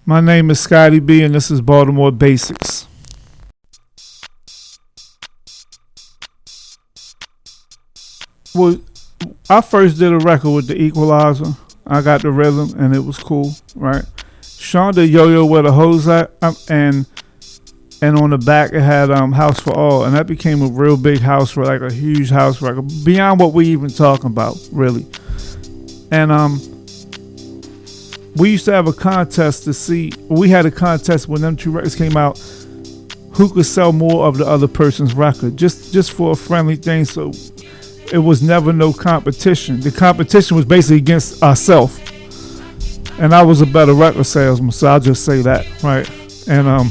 My name is Scottie B, and this is Baltimore Basics. Well, I first did a record with the Equalizer. I got the rhythm, and it was cool, right? Sean did Yo-Yo Where the Hoes At, and on the back it had House for All, and that became a real big house, like a huge house record, beyond what we even talking about, really. And we used to have a contest to see. We had a contest when them two records came out, who could sell more of the other person's record, just for a friendly thing. So it was never no competition. The competition was basically against ourselves, and I was a better record salesman, so I'll just say that, right? And I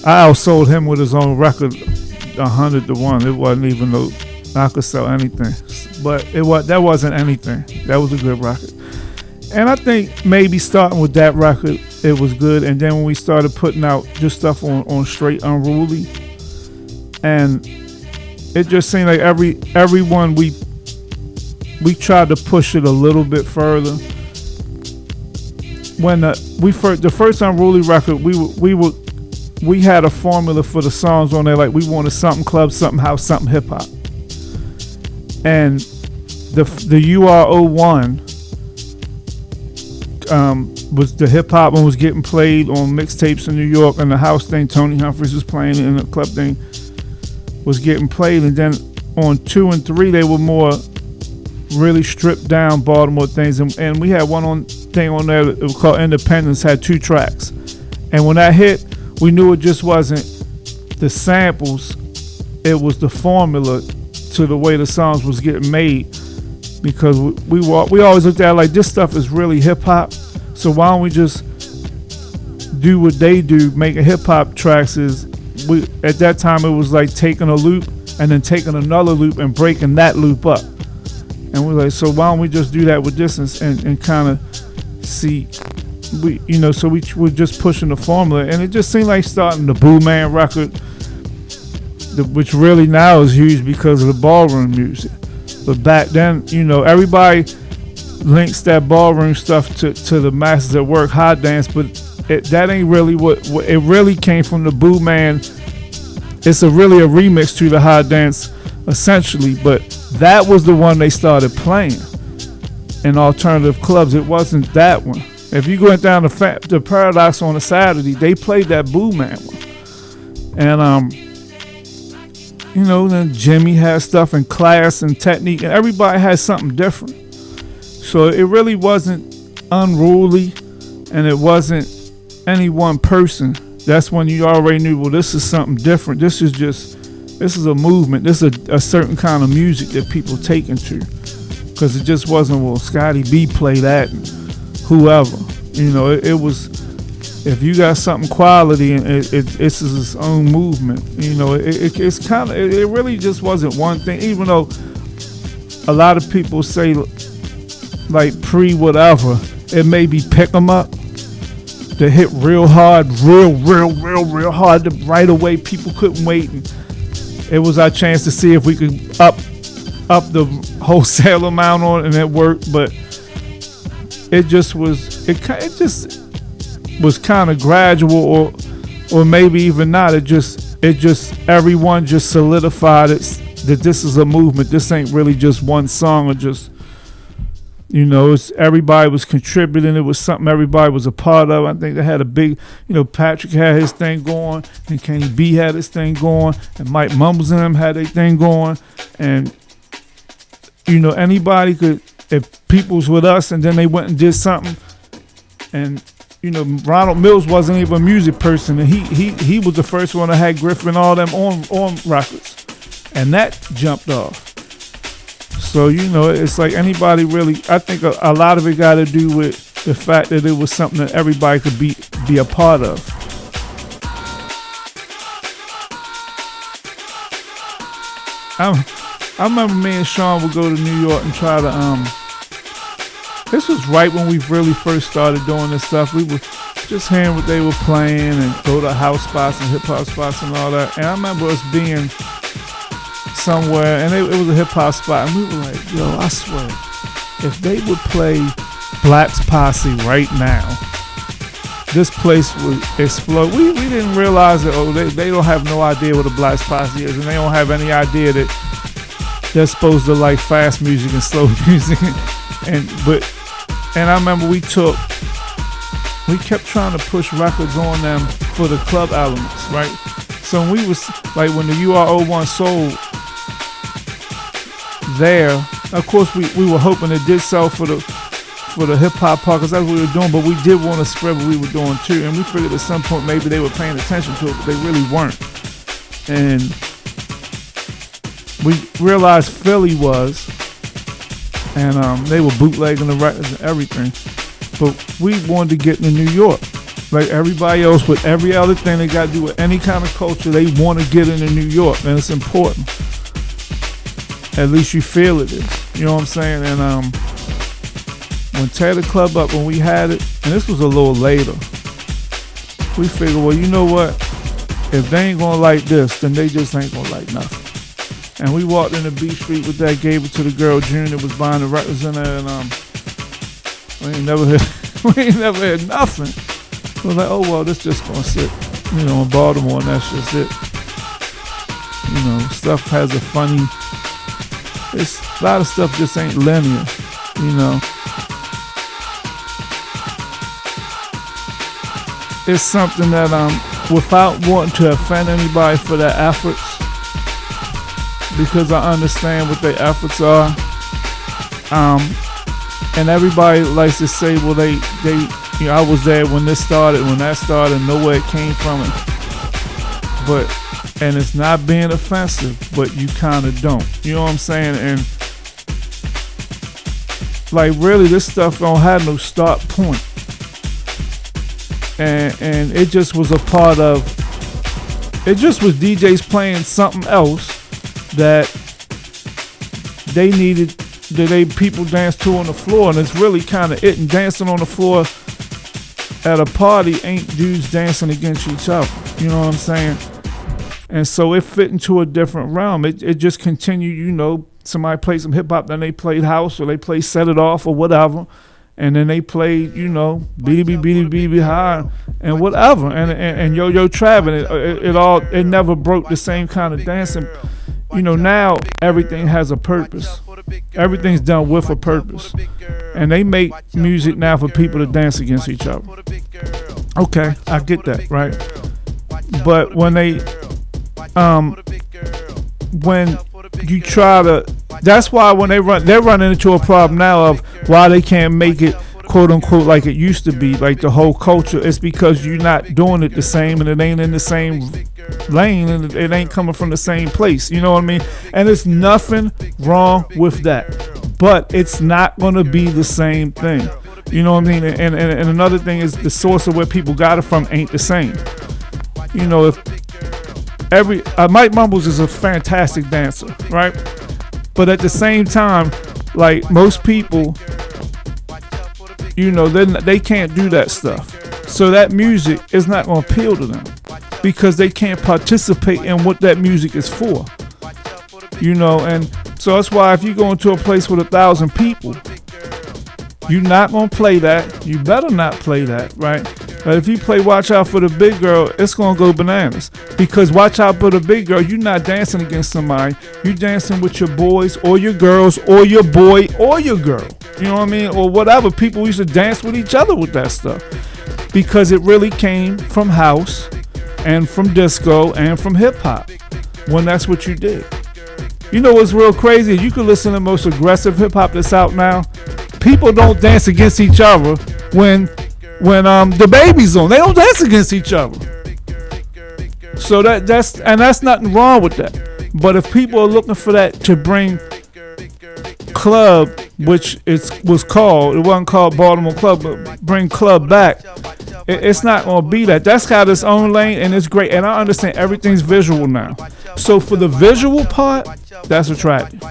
outsold him with his own record 100-1. It wasn't even no I could sell anything, but that wasn't anything. That was a good record. And I think maybe starting with that record, it was good. And then when we started putting out just stuff on Straight Unruly, and it just seemed like everyone we tried to push it a little bit further. When the first Unruly record, we had a formula for the songs on there, like we wanted something club, something house, something hip hop. And the UR01 was the hip hop one was getting played on mixtapes in New York, and the house thing Tony Humphries was playing, and the club thing was getting played. And then on 2 and 3 they were more really stripped down Baltimore things, and we had one thing on there that was called Independence, had 2 tracks. And when that hit, we knew it just wasn't the samples, it was the formula to the way the songs was getting made. Because we always looked at it like, this stuff is really hip hop, so why don't we just do what they do, making hip hop tracks? At that time it was like taking a loop and then taking another loop and breaking that loop up. And we're like, so why don't we just do that with this and kind of see, so we were just pushing the formula. And it just seemed like starting the Boo Man record, which really now is huge because of the ballroom music. But back then, everybody links that ballroom stuff to the Masters at Work hot dance, but that ain't really what it really came from. The Boo Man, it's really a remix to the hot dance, essentially. But that was the one they started playing in alternative clubs. It wasn't that one. If you went down to Paradise on a Saturday, they played that Boo Man one. And then Jimmy had stuff in Class and Technique, and everybody had something different. So it really wasn't unruly, and it wasn't any one person. That's when you already knew, well, this is something different. This is a movement. This is a certain kind of music that people take into. Because it just wasn't, well, Scottie B play that, and whoever. It was, if you got something quality, and it's its own movement, it's kind of, it really just wasn't one thing. Even though a lot of people say, like pre-whatever, it may be Pick 'em Up, to hit real hard, real hard right away. People couldn't wait, and it was our chance to see if we could up the wholesale amount on it, and it worked. But it just was, it just was kind of gradual, or maybe even not. It just everyone just solidified it, that this is a movement. This ain't really just one song, or just, it's everybody was contributing. It was something everybody was a part of. I think they had a big, Patrick had his thing going, and Kenny B had his thing going, and Mike Mumbles and them had their thing going, and anybody could, if people's with us and then they went and did something. And Ronald Mills wasn't even a music person, and he was the first one that had Griffin and all them on records, and that jumped off. So it's like anybody really. I think a lot of it got to do with the fact that it was something that everybody could be a part of. I remember me and Sean would go to New York and try to this was right when we really first started doing this stuff. We were just hearing what they were playing and go to house spots and hip hop spots and all that. And I remember us being somewhere, and it was a hip hop spot, and we were like, yo, I swear, if they would play Black's Posse right now, this place would explode. We didn't realize that. Oh, they don't have no idea what a Black Posse is, and they don't have any idea that they're supposed to like fast music and slow music. And I remember we kept trying to push records on them for the club elements, right? So when we was like when the UR01 sold there, of course we were hoping it did sell for the hip hop part, because that's what we were doing, but we did want to spread what we were doing too, and we figured at some point maybe they were paying attention to it, but they really weren't. And we realized Philly was, and they were bootlegging the records and everything, but we wanted to get into New York like everybody else with every other thing they got to do with any kind of culture. They want to get into New York, and it's important. At least you feel it is, you know what I'm saying? And when Tear the Club Up, when we had it, and this was a little later, we figured, well, you know what? If they ain't gonna like this, then they just ain't gonna like nothing. And we walked into B Street with that, gave it to the girl June that was buying the records in there, and we ain't never had nothing. So was like, oh well, this just gonna sit, in Baltimore, and that's just it. Stuff has a funny. It's a lot of stuff just ain't linear, It's something that without wanting to offend anybody for their efforts, because I understand what their efforts are. And everybody likes to say, well, they I was there when this started, when that started, and know where it came from. And it's not being offensive, but you kind of don't. You know what I'm saying? And like really, this stuff don't have no start point. And it just was a part of, it just was DJs playing something else that they needed, that people dance to on the floor, and it's really kind of it. And dancing on the floor at a party ain't dudes dancing against each other. You know what I'm saying? And so it fit into a different realm. It just continued, somebody played some hip hop, then they played house, or they played Set It Off or whatever. And then they played, BDB High and whatever. And Yo-Yo Trav, and it never broke the same kind of dancing. Now everything has a purpose. Everything's done with a purpose. And they make music now for people to dance against each other. Okay, I get that, right? But when you try to, that's why when they're running into a problem now of why they can't make it quote unquote like it used to be, like the whole culture. It's because you're not doing it the same, and it ain't in the same lane, and it ain't coming from the same place. You know what I mean? And there's nothing wrong with that, but it's not going to be the same thing. You know what I mean? And another thing is the source of where people got it from ain't the same. If Mike Mumbles is a fantastic dancer, right? But at the same time, like most people, they can't do that stuff. So that music is not going to appeal to them because they can't participate in what that music is for. And so that's why if you go into a place with 1,000 people, you're not going to play that. You better not play that, right? But if you play Watch Out for the Big Girl, it's going to go bananas. Because Watch Out for the Big Girl, you're not dancing against somebody. You're dancing with your boys or your girls or your boy or your girl. You know what I mean? Or whatever. People used to dance with each other with that stuff. Because it really came from house and from disco and from hip hop. When that's what you did. What's real crazy? You can listen to the most aggressive hip hop that's out now. People don't dance against each other when the baby's on. They don't dance against each other. So that's nothing wrong with that. But if people are looking for that to bring club, which it wasn't called Baltimore Club, but bring club back, it's not going to be that. That's got its own lane, and it's great. And I understand everything's visual now. So for the visual part, that's attractive.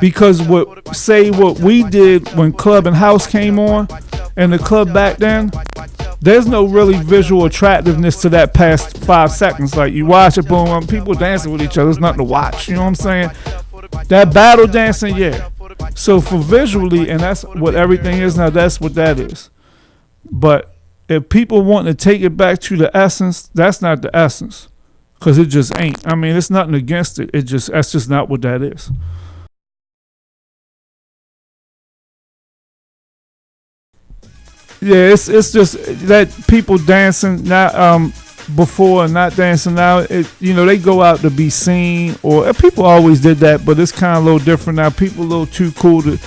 Because what we did when club and house came on, and the club back then, there's no really visual attractiveness to that past 5 seconds. Like you watch it, boom, people dancing with each other. There's nothing to watch. You know what I'm saying? That battle dancing, yeah. So for visually, and that's what everything is now, that's what that is. But if people want to take it back to the essence, that's not the essence, because it just ain't. I mean, it's nothing against it. That's just not what that is. Yeah, it's just that people dancing now before and not dancing now. They go out to be seen, or people always did that, but it's kind of a little different now. People a little too cool to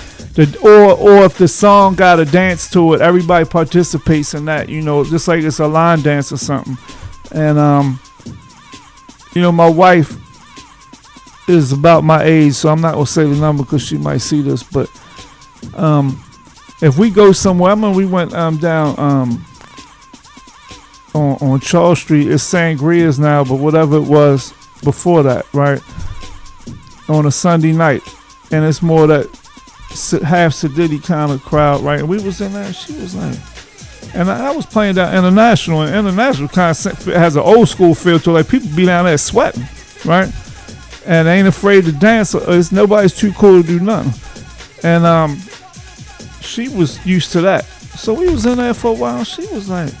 or if the song got a dance to it, everybody participates in that. Just like it's a line dance or something. And my wife is about my age, so I'm not gonna say the number because she might see this, but if we go somewhere, I mean, we went down on Charles Street. It's Sangria's now, but whatever it was before that, right? On a Sunday night, and it's more that half Sadiddy kind of crowd, right? And we was in there, and she was like, and I was playing down International, and International kind of has an old school feel to it. Like people be down there sweating, right? And they ain't afraid to dance. Nobody's too cool to do nothing. And she was used to that. So we was in there for a while. She was like,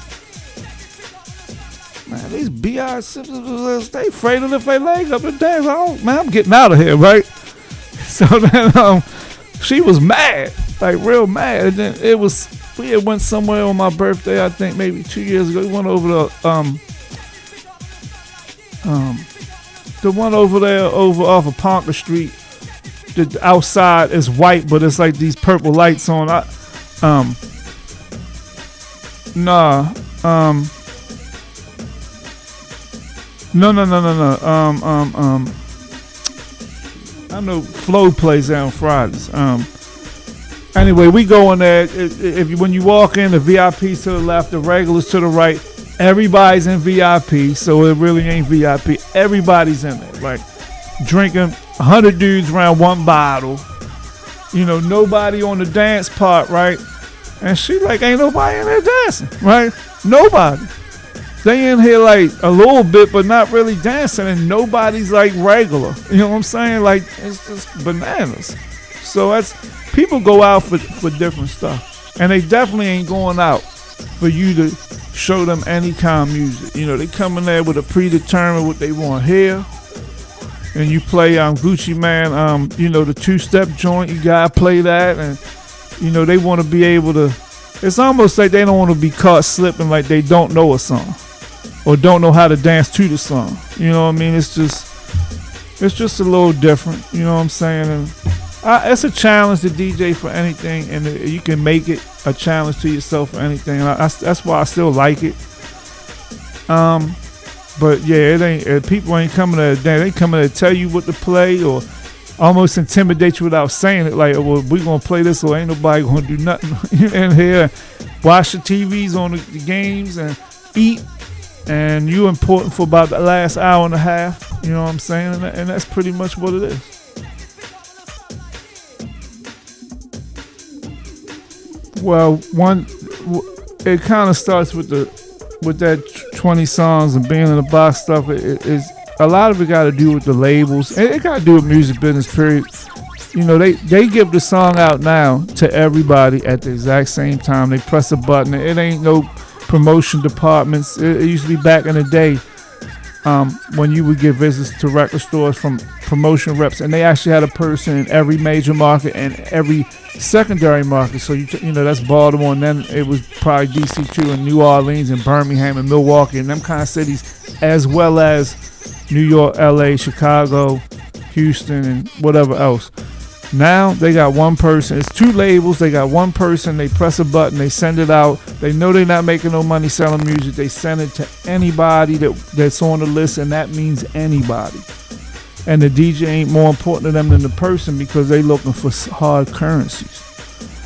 man, these B.I.s, they afraid to lift their leg up and dance. I'm getting out of here, right? So then she was mad, like real mad. And then we had went somewhere on my birthday, I think maybe 2 years ago. We went over to the one over there off of Ponker Street. The outside is white, but it's like these purple lights on. No. I know Flo plays there on Fridays. Anyway, we go in there. When you walk in, the VIPs to the left, the regulars to the right. Everybody's in VIP, so it really ain't VIP. Everybody's in there, like drinking. 100 dudes around one bottle. Nobody on the dance part, right? And she like, ain't nobody in there dancing, right? Nobody. They in here like a little bit, but not really dancing, and nobody's like regular. You know what I'm saying? Like, it's just bananas. So that's, people go out for different stuff, and they definitely ain't going out for you to show them any kind of music. They come in there with a predetermined what they want to hear. And you play Gucci Man, the two-step joint, you gotta play that, and they want to be able to. It's almost like they don't want to be caught slipping, like they don't know a song or don't know how to dance to the song. You know what I mean? It's just a little different. You know what I'm saying? And it's a challenge to DJ for anything, and you can make it a challenge to yourself for anything. That's why I still like it. But yeah, it ain't. People ain't coming to dance. They coming to tell you what to play or almost intimidate you without saying it. Like, well, we gonna play this, or ain't nobody gonna do nothing in here. Watch the TVs on the games and eat, and you important for about the last hour and a half. You know what I'm saying? And that's pretty much what it is. Well, it kind of starts with that 20 songs and being in the box stuff. It is a lot of it got to do with the labels. It got to do with music business, period. They give the song out now to everybody at the exact same time. They press a button. It ain't no promotion departments. It used to be back in the day when you would get visits to record stores from promotion reps, and they actually had a person in every major market and every secondary market. So that's Baltimore, and then it was probably DC too, and New Orleans and Birmingham and Milwaukee and them kind of cities, as well as New York, LA, Chicago, Houston, and whatever else. Now they got one person. It's two labels. They got one person. They press a button. They send it out. They know they're not making no money selling music. They send it to anybody that's on the list, and that means anybody. And the DJ ain't more important to them than the person, because they looking for hard currencies.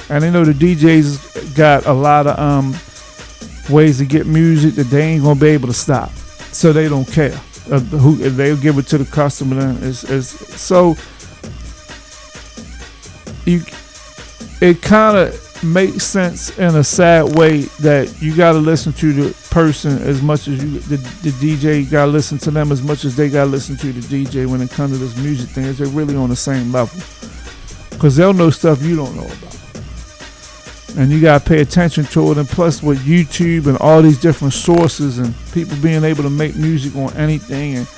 And they know the DJs got a lot of ways to get music that they ain't gonna be able to stop. So they don't care. If they'll give it to the customer, then so. It kind of makes sense in a sad way that you got to listen to the person as much as the DJ got to listen to them as much as they got to listen to the DJ when it comes to this music thing. They're really on the same level, because they'll know stuff you don't know about. And you got to pay attention to it. And plus with YouTube and all these different sources and people being able to make music on anything, and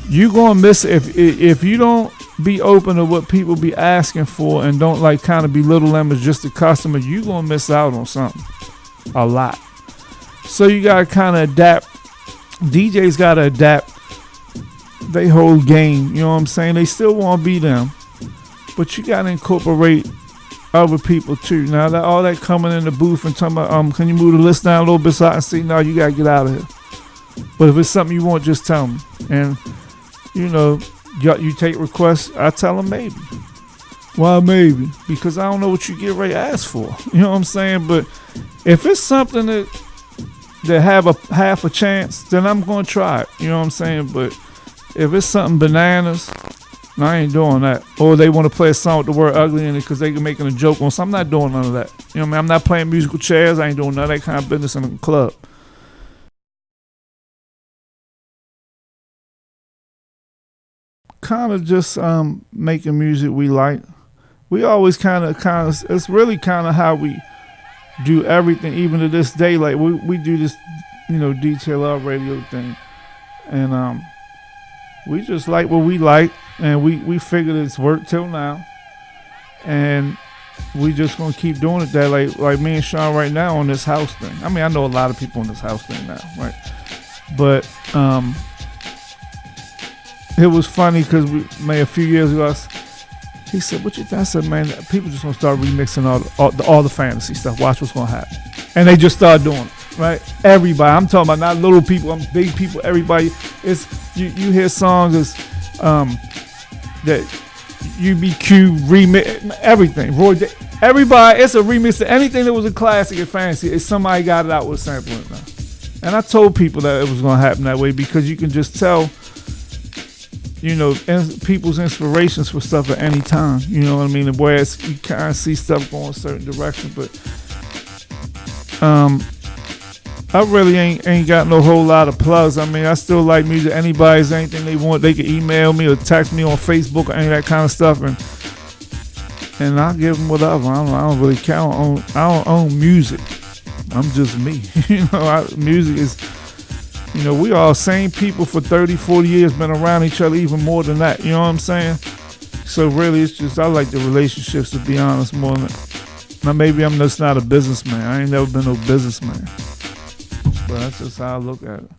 you're going to miss it if you don't be open to what people be asking for and don't like kind of belittle them as just a customer, you're going to miss out on something. A lot. So you got to kind of adapt. DJs got to adapt they whole game. You know what I'm saying? They still want to be them. But you got to incorporate other people too. Now that all that coming in the booth and talking about, can you move the list down a little bit so I can see? No, you gotta get out of here. But if it's something you want, just tell me. And you know, you take requests, I tell them maybe. Why maybe? Because I don't know what you get ready to ask for. You know what I'm saying? But if it's something that have a half a chance, then I'm gonna try it. You know what I'm saying? But if it's something bananas, I ain't doing that. Or they want to play a song with the word ugly in it because they making a joke on something. I'm not doing none of that. You know what I mean? I'm not playing musical chairs. I ain't doing none of that kind of business in a club. Kind of just making music we like. We always kind of, it's really kind of how we do everything, even to this day. Like we do this, you know, detail our radio thing. And we just like what we like. And we figured it's worked till now, and we just gonna keep doing it that like me and Sean right now on this house thing. I mean, I know a lot of people on this house thing now, right? But it was funny because we made a few years ago. He said, "What you think?" I said, "Man, people just gonna start remixing all the fantasy stuff. Watch what's gonna happen." And they just started doing it, right? Everybody. I'm talking about not little people. I'm big people. Everybody. It's you hear songs as that UBQ remix, everything. Roy J, everybody, it's a remix to anything that was a classic in fantasy. It's somebody got it out with sampling now. And I told people that it was going to happen that way because you can just tell, you know, people's inspirations for stuff at any time. You know what I mean? And whereas you kind of see stuff going a certain direction, but I really ain't got no whole lot of plugs. I mean, I still like music. Anybody's anything they want, they can email me or text me on Facebook or any of that kind of stuff, and I'll give them whatever. I don't really count on. I don't own music. I'm just me. You know, music is. You know, we all same people for 30, 40 years, been around each other even more than that. You know what I'm saying? So really, it's just I like the relationships, to be honest, more than. Now maybe I'm just not a businessman. I ain't never been no businessman. But that's just how I look at it.